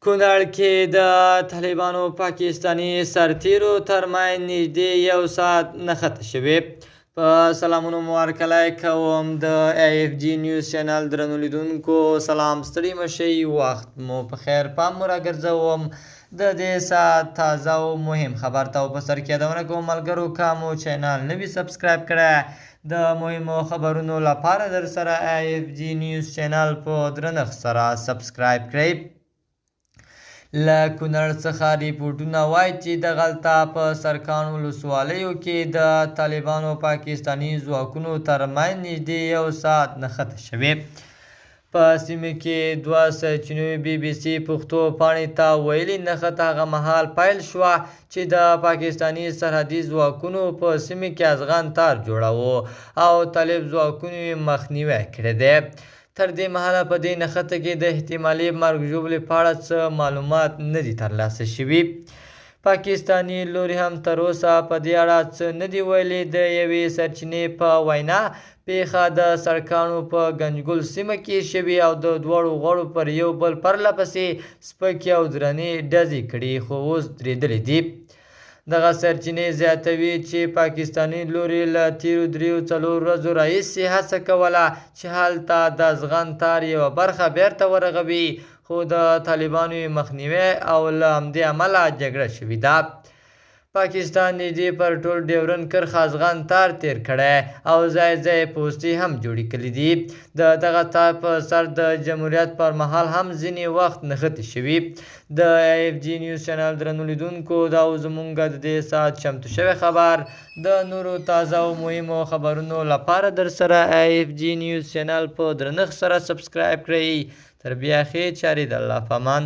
کونړ کې د طالبانو پاکستاني سرتیرو ترمنځ نږدې 1 ساعت نښته شوې. په سلامونو مو هرکلی کوم د AFG نیوز چینل درنو لیدونکو. سلام، ستړي مه شئ، وخت مو په خیر. پام مو راګرځوم د دې ساعت تازه او مهم خبر ته. په سر کې یادونه کوم ملګرو که مو چینل نه وي سبسکرایب کړی د مهمو خبرونو لپاره در سره AFG نیوز چینل په درنښت سره سبسکرایب کړئ. له کونړ څخه ریپورټونه وایي چې دغلته په سرکان ولسوالیو کې د طالبانو پاکستاني ځواکونو ترمنځ نږدې 1 ساعت نښته شوې. په سیمه کې 2 سرچینو BBC پښتو پاڼې ته ویلي نښته هغه مهال پیل شوه چې د پاکستاني سرحدي ځواکونو په سیمه کې ازغن تار جوړاوه او طالب ځواکونو یې مخنیوی کړی دی. تر دې مهاله په دې نښته کې د احتمالي مرګ ژوبلې په اړه څه معلومات نه دي ترلاسه شوي. پاکستاني لوري هم تر اوسه په دې اړه څه نه دي ویلي. د یوې سرچینې په وینا پیښه د سرکانو په ګنجګل سیمه کې شوې او د دواړو غړو پر یو بل پرله پسې سپکې او درنې ډزې کړي خو اوس درېدلې دي. دغه سرچینې زیاتوي چې پاکستاني لوري له تیرو 3-4 ورځو راهیسې هڅه کوله چې هلته د ازغن تار یوه برخه بیرته ورغوي، خو د طالبانو یې مخنیوی او له همدې امله جګړه شوې ده. پاکستان نږدې پر ټول ډیورنډ کرښه ازغن تار تیر کړی او ځای ځای پوستې هم جوړې کړي دي. د دغه تار په سر د جمهوریت پر مهال هم ځینې وخت نښتې شوي. د AFG نیوز چینل درنو لیدونکو، دا و زموږ د دې ساعت چمتو شوی خبر. د نورو تازه او مهمو خبرونو لپاره در سره AFG نیوز چینل په درنښت سره سبسکرایب کړئ. تر بیا ښې چارې د الله په امان.